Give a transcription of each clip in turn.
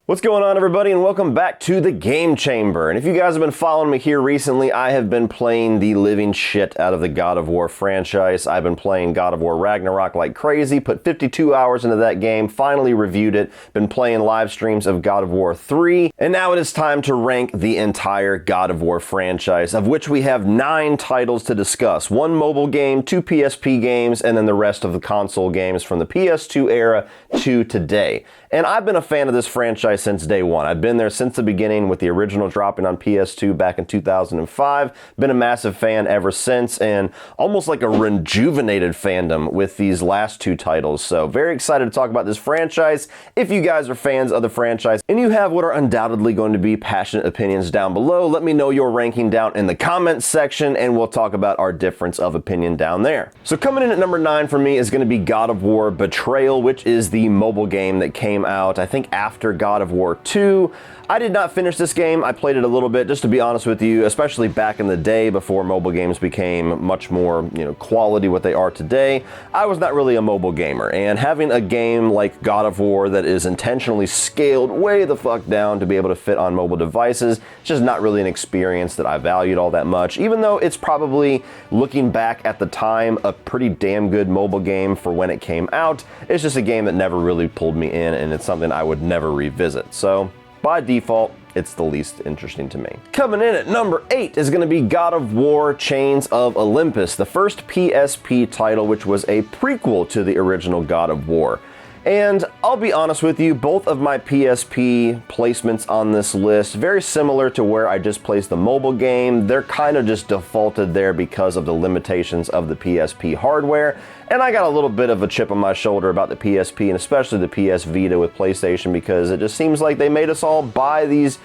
What's going on, everybody, and welcome back to the Game Chamber. And if you guys have been following me here recently, I have been playing the living shit out of the God of War franchise. I've been playing God of War Ragnarok like crazy, put 52 hours into that game, finally reviewed it, been playing live streams of God of War 3, and now it is time to rank the entire God of War franchise, of which we have 9 titles to discuss. 1 mobile game, 2 PSP games, and then the rest of the console games from the PS2 era to today. And I've been a fan of this franchise since day one. I've been there since the beginning with the original dropping on PS2 back in 2005. Been a massive fan ever since, and almost like a rejuvenated fandom with these last 2 titles. So very excited to talk about this franchise. If you guys are fans of the franchise and you have what are undoubtedly going to be passionate opinions down below, let me know your ranking down in the comments section and we'll talk about our difference of opinion down there. So coming in at number 9 for me is going to be God of War Betrayal, which is the mobile game that came out, I think, after God of War 2. I did not finish this game. I played it a little bit, just to be honest with you, especially back in the day before mobile games became much more, quality what they are today. I was not really a mobile gamer, and having a game like God of War that is intentionally scaled way the fuck down to be able to fit on mobile devices, it's just not really an experience that I valued all that much, even though it's probably, looking back at the time, a pretty damn good mobile game for when it came out. It's just a game that never really pulled me in, and it's something I would never revisit. So by default, it's the least interesting to me. Coming in at number 8 is going to be God of War Chains of Olympus, the first PSP title, which was a prequel to the original God of War. And I'll be honest with you, both of my PSP placements on this list, very similar to where I just placed the mobile game. They're kind of just defaulted there because of the limitations of the PSP hardware. And I got a little bit of a chip on my shoulder about the PSP and especially the PS Vita with PlayStation, because it just seems like they made us all buy these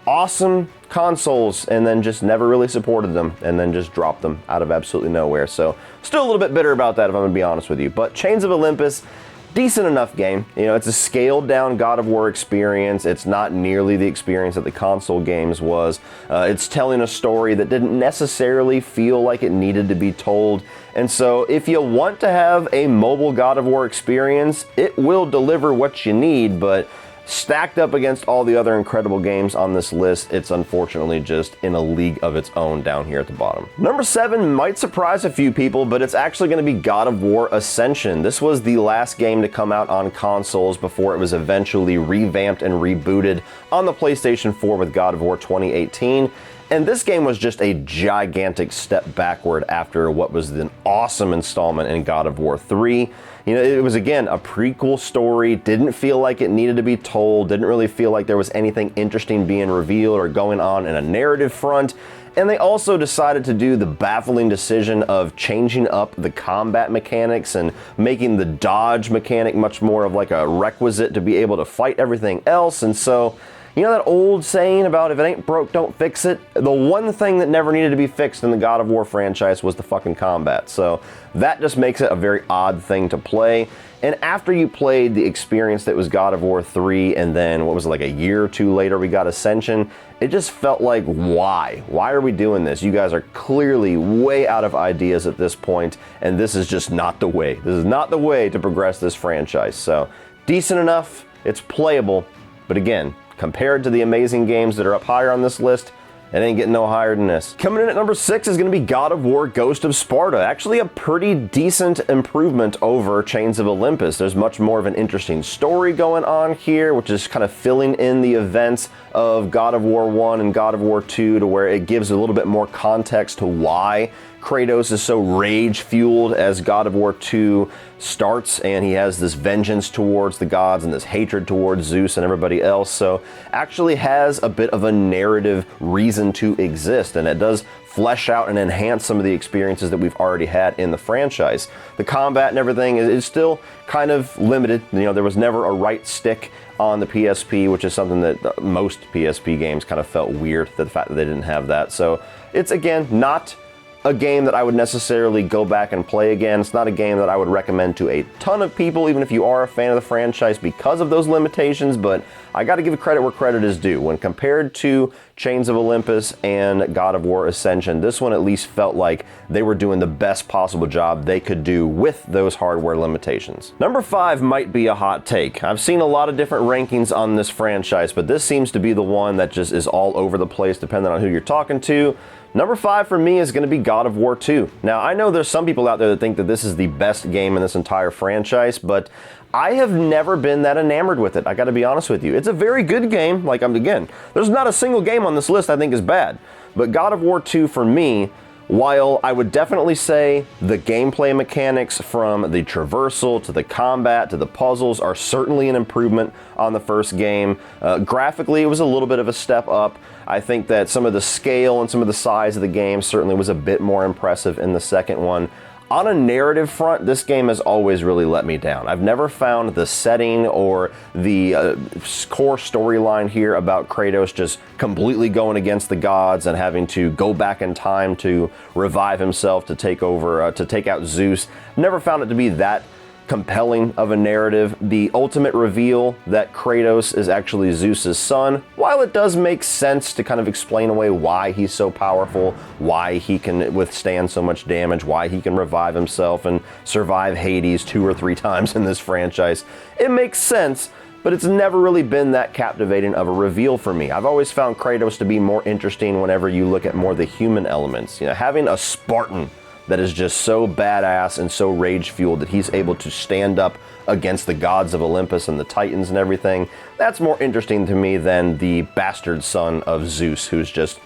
awesome consoles and then just never really supported them and then just dropped them out of absolutely nowhere. So still a little bit bitter about that, if I'm gonna be honest with you. But Chains of Olympus, decent enough game. It's a scaled down God of War experience. It's not nearly the experience that the console games was. It's telling a story that didn't necessarily feel like it needed to be told. And so if you want to have a mobile God of War experience, it will deliver what you need, but stacked up against all the other incredible games on this list, it's unfortunately just in a league of its own down here at the bottom. Number 7 might surprise a few people, but it's actually going to be God of War Ascension. This was the last game to come out on consoles before it was eventually revamped and rebooted on the PlayStation 4 with God of War 2018. And this game was just a gigantic step backward after what was an awesome installment in God of War 3. It was, again, a prequel story, didn't feel like it needed to be told, didn't really feel like there was anything interesting being revealed or going on in a narrative front. And they also decided to do the baffling decision of changing up the combat mechanics and making the dodge mechanic much more of like a requisite to be able to fight everything else. And so, that old saying about if it ain't broke, don't fix it? The one thing that never needed to be fixed in the God of War franchise was the fucking combat. So that just makes it a very odd thing to play. And after you played the experience that was God of War 3, and then, what was it, like a year or 2 later we got Ascension, it just felt like, why? Why are we doing this? You guys are clearly way out of ideas at this point, and this is just not the way. This is not the way to progress this franchise. So, decent enough, it's playable, but again, compared to the amazing games that are up higher on this list, it ain't getting no higher than this. Coming in at number 6 is going to be God of War Ghost of Sparta. Actually a pretty decent improvement over Chains of Olympus. There's much more of an interesting story going on here, which is kind of filling in the events of God of War 1 and God of War 2 to where it gives a little bit more context to why Kratos is so rage-fueled as God of War 2 starts, and he has this vengeance towards the gods and this hatred towards Zeus and everybody else. So actually has a bit of a narrative reason to exist, and it does flesh out and enhance some of the experiences that we've already had in the franchise. The combat and everything is still kind of limited. There was never a right stick on the PSP, which is something that most PSP games kind of felt weird, the fact that they didn't have that. So it's, again, not a game that I would necessarily go back and play again. It's not a game that I would recommend to a ton of people, even if you are a fan of the franchise, because of those limitations, but I gotta give credit where credit is due. When compared to Chains of Olympus and God of War Ascension, this one at least felt like they were doing the best possible job they could do with those hardware limitations. Number 5 might be a hot take. I've seen a lot of different rankings on this franchise, but this seems to be the one that just is all over the place depending on who you're talking to. Number 5 for me is going to be God of War 2. Now, I know there's some people out there that think that this is the best game in this entire franchise, but I have never been that enamored with it. I got to be honest with you. It's a very good game. Again, there's not a single game on this list I think is bad. But God of War 2 for me, while I would definitely say the gameplay mechanics from the traversal to the combat to the puzzles are certainly an improvement on the first game. Graphically, it was a little bit of a step up. I think that some of the scale and some of the size of the game certainly was a bit more impressive in the second one. On a narrative front, this game has always really let me down. I've never found the setting or the core storyline here about Kratos just completely going against the gods and having to go back in time to revive himself to take over, to take out Zeus. Never found it to be that compelling of a narrative. The ultimate reveal that Kratos is actually Zeus's son, while it does make sense to kind of explain away why he's so powerful, why he can withstand so much damage, why he can revive himself and survive Hades 2 or 3 times in this franchise, it makes sense, but it's never really been that captivating of a reveal for me. I've always found Kratos to be more interesting whenever you look at more the human elements. You know, having a Spartan that is just so badass and so rage-fueled that he's able to stand up against the gods of Olympus and the Titans and everything, that's more interesting to me than the bastard son of Zeus, who's just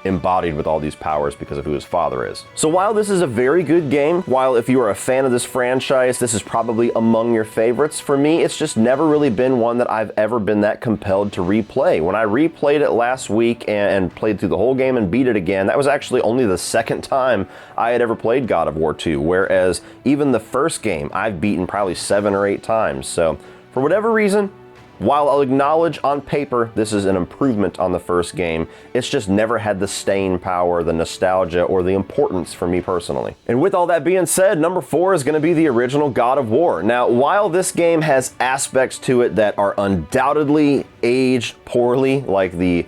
embodied with all these powers because of who his father is. So while this is a very good game, while if you are a fan of this franchise, this is probably among your favorites, for me, it's just never really been one that I've ever been that compelled to replay. When I replayed it last week and played through the whole game and beat it again, that was actually only the second time I had ever played God of War 2, whereas even the first game I've beaten probably 7 or 8 times. So for whatever reason, while I'll acknowledge on paper this is an improvement on the first game, it's just never had the staying power, the nostalgia, or the importance for me personally. And with all that being said, number 4 is going to be the original God of War. Now, while this game has aspects to it that are undoubtedly aged poorly, like the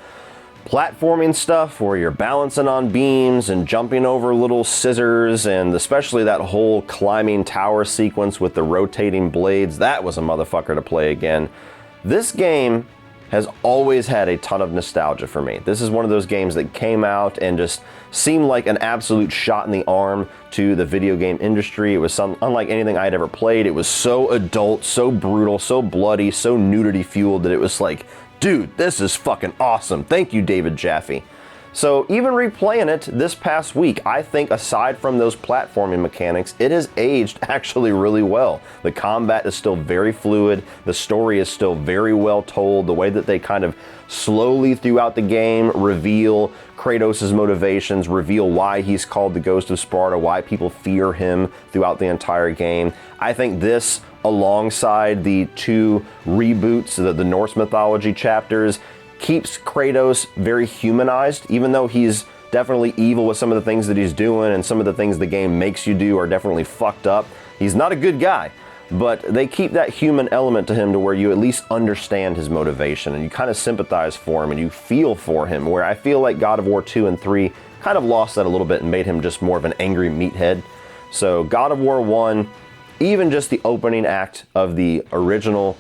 platforming stuff where you're balancing on beams and jumping over little scissors, and especially that whole climbing tower sequence with the rotating blades, that was a motherfucker to play again. This game has always had a ton of nostalgia for me. This is one of those games that came out and just seemed like an absolute shot in the arm to the video game industry. It was unlike anything I'd ever played. It was so adult, so brutal, so bloody, so nudity fueled that it was like, dude, this is fucking awesome. Thank you, David Jaffe. So even replaying it this past week, I think aside from those platforming mechanics, it has aged actually really well. The combat is still very fluid. The story is still very well told. The way that they kind of slowly throughout the game reveal Kratos' motivations, reveal why he's called the Ghost of Sparta, why people fear him throughout the entire game. I think this, alongside the 2 reboots, the Norse mythology chapters, keeps Kratos very humanized, even though he's definitely evil with some of the things that he's doing and some of the things the game makes you do are definitely fucked up. He's not a good guy, but they keep that human element to him to where you at least understand his motivation and you kind of sympathize for him and you feel for him, where I feel like God of War 2 and 3 kind of lost that a little bit and made him just more of an angry meathead. So God of War 1, even just the opening act of the original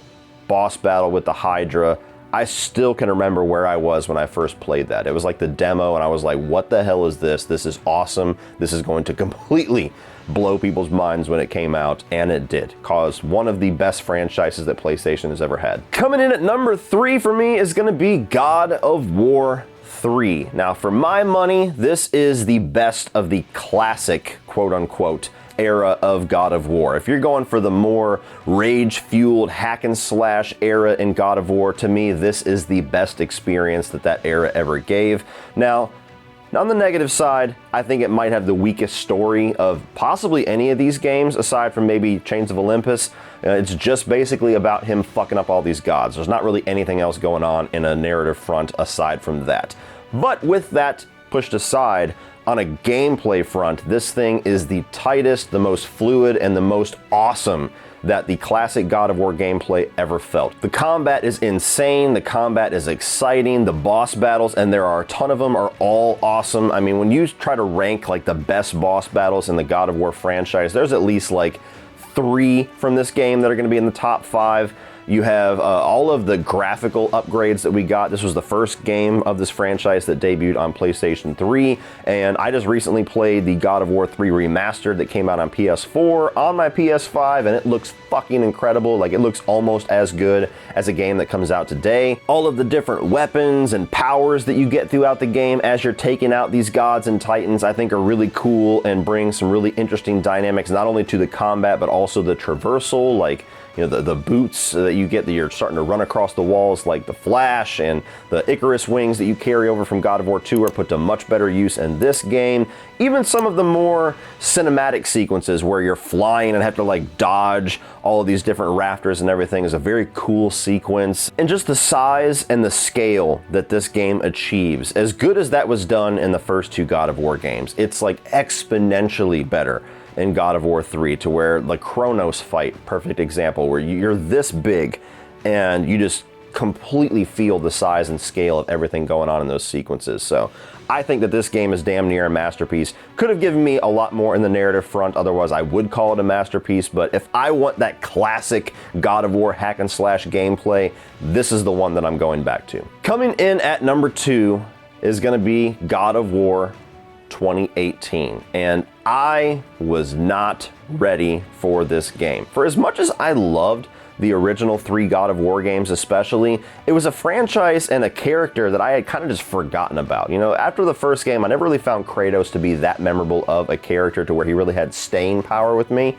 boss battle with the Hydra, I still can remember where I was when I first played that. It was like the demo and I was like, what the hell is this? This is awesome. This is going to completely blow people's minds when it came out, and it did. Caused one of the best franchises that PlayStation has ever had. Coming in at number 3 for me is going to be God of War 3. Now, for my money, this is the best of the classic, quote-unquote, era of God of War. If you're going for the more rage-fueled hack and slash era in God of War, to me, this is the best experience that era ever gave. Now, on the negative side, I think it might have the weakest story of possibly any of these games, aside from maybe Chains of Olympus. It's just basically about him fucking up all these gods. There's not really anything else going on in a narrative front aside from that. But with that pushed aside, on a gameplay front, this thing is the tightest, the most fluid, and the most awesome that the classic God of War gameplay ever felt. The combat is insane, the combat is exciting, the boss battles, and there are a ton of them, are all awesome. I mean, when you try to rank like the best boss battles in the God of War franchise, there's at least like 3 from this game that are going to be in the top 5. You have all of the graphical upgrades that we got. This was the first game of this franchise that debuted on PlayStation 3, and I just recently played the God of War 3 Remastered that came out on PS4 on my PS5, and it looks fucking incredible. Like, it looks almost as good as a game that comes out today. All of the different weapons and powers that you get throughout the game as you're taking out these gods and titans, I think are really cool and bring some really interesting dynamics, not only to the combat, but also the traversal, like, you know, the boots that you get that you're starting to run across the walls, like the Flash, and the Icarus wings that you carry over from God of War 2 are put to much better use in this game. Even some of the more cinematic sequences where you're flying and have to like dodge all of these different rafters and everything is a very cool sequence. And just the size and the scale that this game achieves, as good as that was done in the first 2 God of War games, it's like exponentially better in God of War 3, to where the Kronos fight, perfect example, where you're this big and you just completely feel the size and scale of everything going on in those sequences. So I think that this game is damn near a masterpiece. Could have given me a lot more in the narrative front, otherwise I would call it a masterpiece, but if I want that classic God of War hack and slash gameplay, this is the one that I'm going back to. Coming in at number 2 is going to be God of War 2018, and I was not ready for this game. For as much as I loved the original 3 God of War games especially, it was a franchise and a character that I had kind of just forgotten about. You know, after the first game, I never really found Kratos to be that memorable of a character to where he really had staying power with me.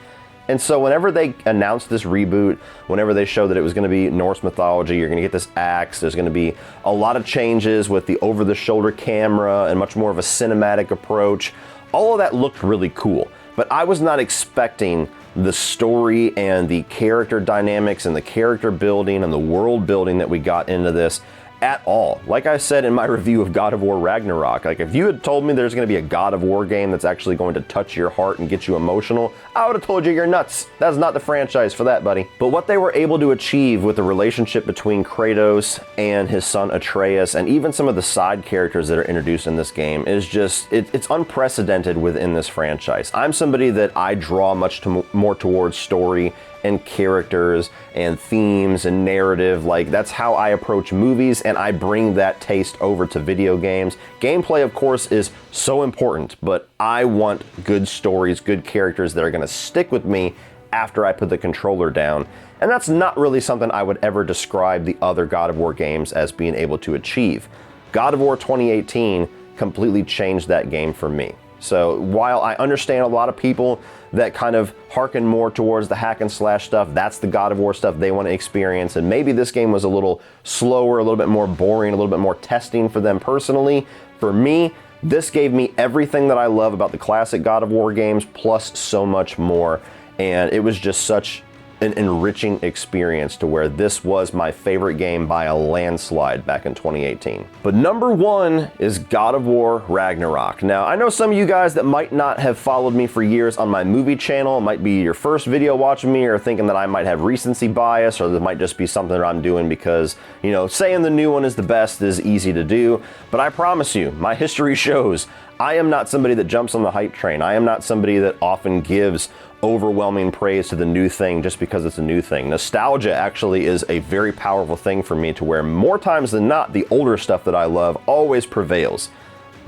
And so whenever they announced this reboot, whenever they showed that it was going to be Norse mythology, you're going to get this axe, there's going to be a lot of changes with the over-the-shoulder camera and much more of a cinematic approach, all of that looked really cool. But I was not expecting the story and the character dynamics and the character building and the world building that we got into this at all. Like I said in my review of God of War Ragnarok, like if you had told me there's going to be a God of War game that's actually going to touch your heart and get you emotional, I would have told you you're nuts. That's not the franchise for that, buddy. But what they were able to achieve with the relationship between Kratos and his son Atreus, and even some of the side characters that are introduced in this game, is just, it's unprecedented within this franchise. I'm somebody that I draw much more towards story and characters and themes and narrative. Like, that's how I approach movies, and I bring that taste over to video games. Gameplay, of course, is so important, but I want good stories, good characters that are gonna stick with me after I put the controller down. And that's not really something I would ever describe the other God of War games as being able to achieve. God of War 2018 completely changed that game for me. So while I understand a lot of people that kind of hearken more towards the hack and slash stuff, that's the God of War stuff they want to experience, and maybe this game was a little slower, a little bit more boring, a little bit more testing for them personally. For me, this gave me everything that I love about the classic God of War games, plus so much more, and it was just such an enriching experience to where this was my favorite game by a landslide back in 2018. But number 1 is God of War Ragnarok. Now, I know some of you guys that might not have followed me for years on my movie channel, it might be your first video watching me, or thinking that I might have recency bias, or this might just be something that I'm doing because, you know, saying the new one is the best is easy to do. But I promise you, my history shows I am not somebody that jumps on the hype train. I am not somebody that often gives overwhelming praise to the new thing just because it's a new thing. Nostalgia actually is a very powerful thing for me, to where more times than not, the older stuff that I love always prevails.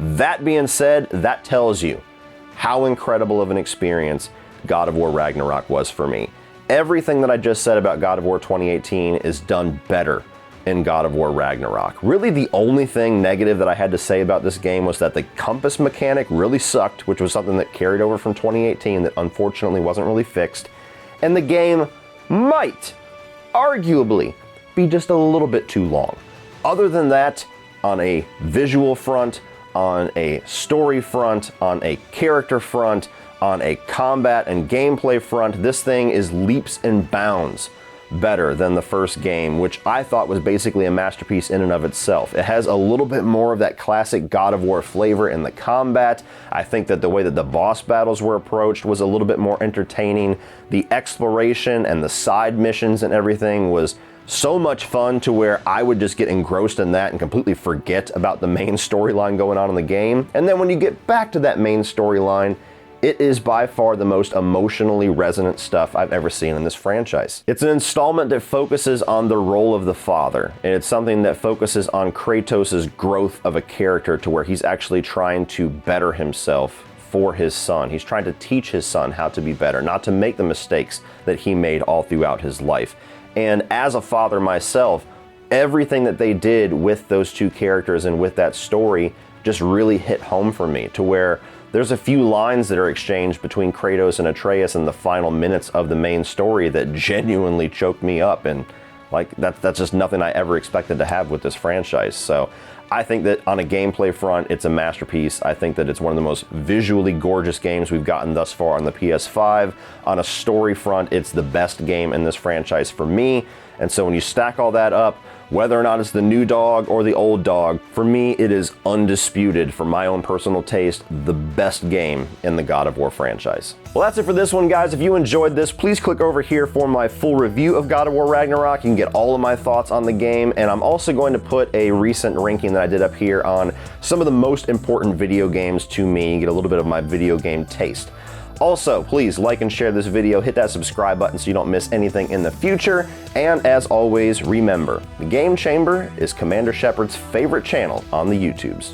That being said, that tells you how incredible of an experience God of War Ragnarok was for me. Everything that I just said about God of War 2018 is done better in God of War Ragnarok. Really, the only thing negative that I had to say about this game was that the compass mechanic really sucked, which was something that carried over from 2018 that unfortunately wasn't really fixed. And the game might, arguably, be just a little bit too long. Other than that, on a visual front, on a story front, on a character front, on a combat and gameplay front, this thing is leaps and bounds better than the first game, which I thought was basically a masterpiece in and of itself. It has a little bit more of that classic God of War flavor in the combat. I think that the way that the boss battles were approached was a little bit more entertaining. The exploration and the side missions and everything was so much fun to where I would just get engrossed in that and completely forget about the main storyline going on in the game. And then when you get back to that main storyline, it is by far the most emotionally resonant stuff I've ever seen in this franchise. It's an installment that focuses on the role of the father, and it's something that focuses on Kratos' growth of a character to where he's actually trying to better himself for his son. He's trying to teach his son how to be better, not to make the mistakes that he made all throughout his life. And as a father myself, everything that they did with those two characters and with that story just really hit home for me, to where there's a few lines that are exchanged between Kratos and Atreus in the final minutes of the main story that genuinely choked me up, and like that's just nothing I ever expected to have with this franchise. So I think that on a gameplay front, it's a masterpiece. I think that it's one of the most visually gorgeous games we've gotten thus far on the PS5. On a story front, it's the best game in this franchise for me. And so when you stack all that up, whether or not it's the new dog or the old dog, for me, it is undisputed, for my own personal taste, the best game in the God of War franchise. Well, that's it for this one, guys. If you enjoyed this, please click over here for my full review of God of War Ragnarok. You can get all of my thoughts on the game, and I'm also going to put a recent ranking that I did up here on some of the most important video games to me. You get a little bit of my video game taste. Also, please like and share this video, hit that subscribe button so you don't miss anything in the future, and as always, remember, the Game Chamber is Commander Shepard's favorite channel on the YouTubes.